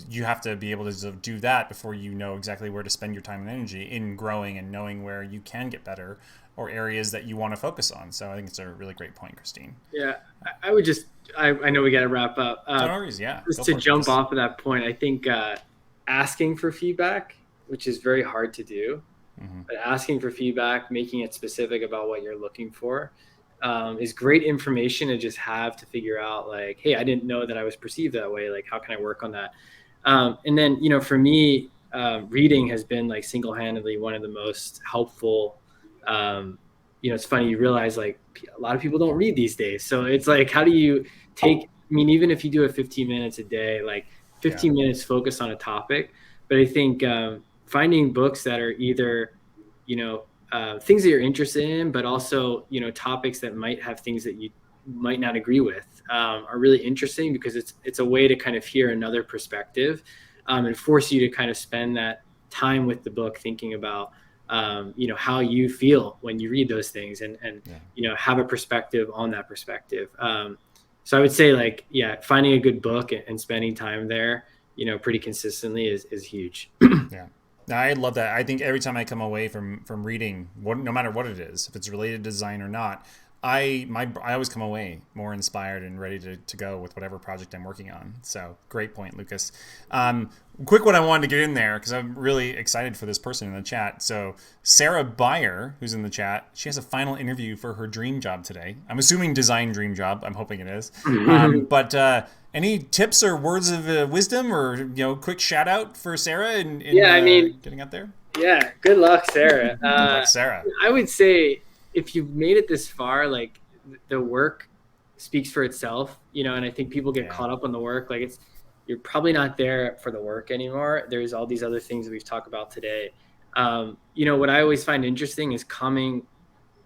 you have to be able to do that before you know exactly where to spend your time and energy in growing and knowing where you can get better or areas that you want to focus on. So I think it's a really great point, Christine. Yeah, I would just, I know we got to wrap up. No worries, yeah. Just to jump off of that point, I think asking for feedback, which is very hard to do, but asking for feedback, making it specific about what you're looking for, is great information to just have to figure out like, hey, I didn't know that I was perceived that way. Like, how can I work on that? And then, you know, for me, reading has been like single-handedly one of the most helpful. You know, it's funny, you realize like a lot of people don't read these days. So it's like, how do you take, I mean, even if you do it 15 minutes a day, like 15 minutes focus on a topic. But I think finding books that are either, you know, things that you're interested in, but also, you know, topics that might have things that you might not agree with, are really interesting, because it's a way to kind of hear another perspective, and force you to kind of spend that time with the book thinking about, you know, how you feel when you read those things, and you know, have a perspective on that perspective. So I would say, like, finding a good book and spending time there, you know, pretty consistently is huge. Yeah. I love that. I think every time I come away from reading, no matter what it is, if it's related to design or not, I always come away more inspired and ready to go with whatever project I'm working on. So great point, Lucas. Quick one I wanted to get in there because I'm really excited for this person in the chat. So Sarah Byer, who's in the chat, she has a final interview for her dream job today. I'm assuming design dream job. I'm hoping it is. But any tips or words of wisdom, or, you know, quick shout out for Sarah in I mean, getting out there? Yeah, good luck, Sarah. Good luck, Sarah. I would say if you've made it this far, like, the work speaks for itself, you know, and I think people get caught up on the work. Like, you're probably not there for the work anymore. There's all these other things that we've talked about today. You know, what I always find interesting is coming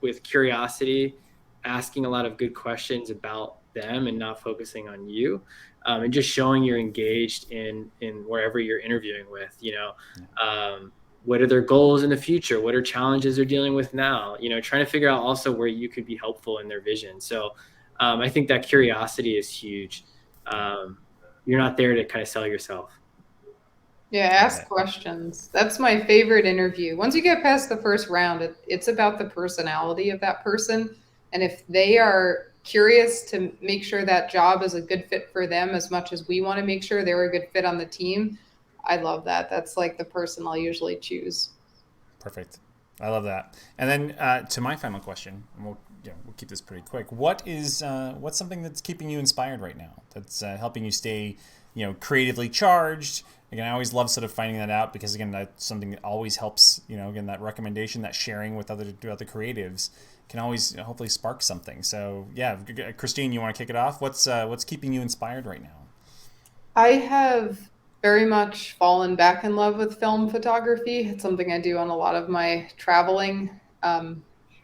with curiosity, asking a lot of good questions about them and not focusing on you, and just showing you're engaged in wherever you're interviewing with, you know. What are their goals in the future? What are challenges they're dealing with now? You know, trying to figure out also where you could be helpful in their vision. So I think that curiosity is huge. You're not there to kind of sell yourself. Yeah, ask questions. That's my favorite interview. Once you get past the first round, it's about the personality of that person. And if they are curious to make sure that job is a good fit for them as much as we want to make sure they're a good fit on the team, I love that. That's like the person I'll usually choose. Perfect. I love that. And then to my final question, and we'll keep this pretty quick. What's something that's keeping you inspired right now? That's helping you stay, you know, creatively charged. Again, I always love sort of finding that out, because again, that's something that always helps. You know, again, that recommendation, that sharing with other creatives can always hopefully spark something. So yeah, Christine, you want to kick it off? What's keeping you inspired right now? I have very much fallen back in love with film photography. It's something I do on a lot of my traveling.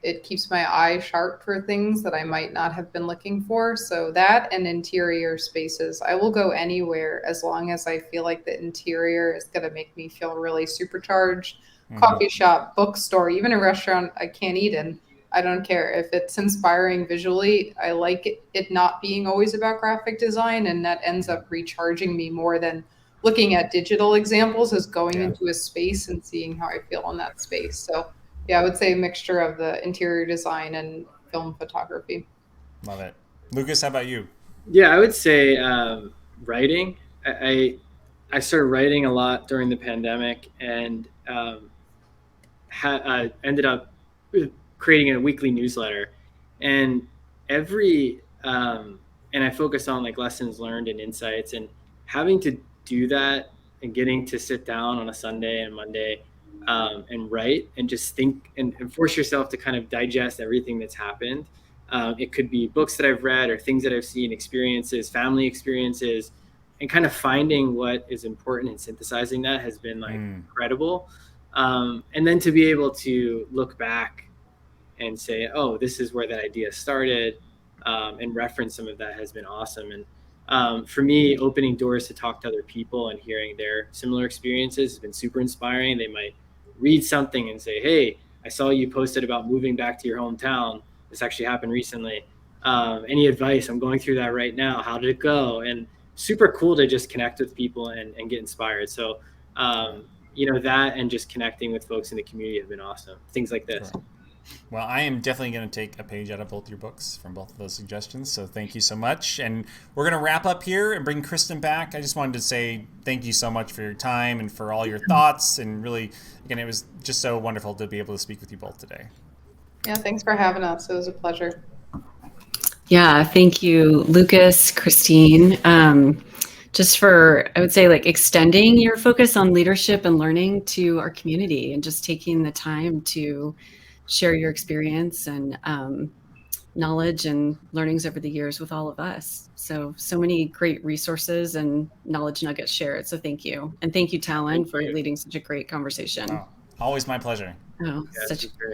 It keeps my eye sharp for things that I might not have been looking for. So that and interior spaces. I will go anywhere as long as I feel like the interior is going to make me feel really supercharged. Coffee shop, bookstore, even a restaurant I can't eat in. I don't care. If it's inspiring visually, I like it not being always about graphic design, and that ends up recharging me more than looking at digital examples, is going into a space and seeing how I feel in that space. So yeah, I would say a mixture of the interior design and film photography. Love it. Lucas, how about you? Yeah, I would say writing. I started writing a lot during the pandemic, and ended up creating a weekly newsletter. And and I focus on like lessons learned and insights, and having to do that and getting to sit down on a Sunday and Monday and write and just think and force yourself to kind of digest everything that's happened. It could be books that I've read or things that I've seen, experiences, family experiences, and kind of finding what is important and synthesizing that has been like incredible. And then to be able to look back and say, oh, this is where that idea started, and reference some of that has been awesome. And for me, opening doors to talk to other people and hearing their similar experiences has been super inspiring. They might read something and say, hey, I saw you posted about moving back to your hometown. This actually happened recently. Any advice? I'm going through that right now. How did it go? And super cool to just connect with people and get inspired. So, you know, that and just connecting with folks in the community have been awesome. Things like this. Well, I am definitely going to take a page out of both your books from both of those suggestions. So thank you so much. And we're going to wrap up here and bring Kristen back. I just wanted to say thank you so much for your time and for all your thoughts. And really, again, it was just so wonderful to be able to speak with you both today. Yeah, thanks for having us. It was a pleasure. Yeah, thank you, Lucas, Christine. Just for, I would say, like extending your focus on leadership and learning to our community and just taking the time to share your experience and knowledge and learnings over the years with all of us. So many great resources and knowledge nuggets shared. So thank you. And thank you, Talon, for leading such a great conversation. Oh, always my pleasure. Oh,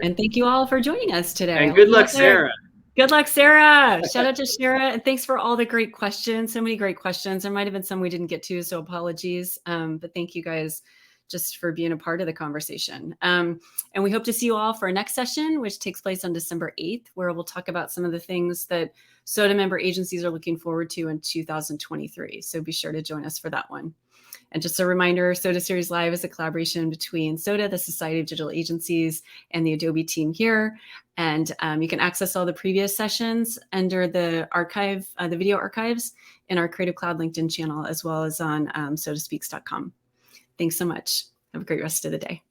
and thank you all for joining us today. And good luck, Sarah. Good luck, Sarah. Shout out to Sarah. And thanks for all the great questions. So many great questions. There might have been some we didn't get to, so apologies. But thank you guys just for being a part of the conversation. And we hope to see you all for our next session, which takes place on December 8th, where we'll talk about some of the things that SoDA member agencies are looking forward to in 2023. So be sure to join us for that one. And just a reminder, SoDA Series Live is a collaboration between SoDA, the Society of Digital Agencies, and the Adobe team here. And you can access all the previous sessions under the archive, the video archives in our Creative Cloud LinkedIn channel, as well as on sodaspeaks.com. Thanks so much. Have a great rest of the day.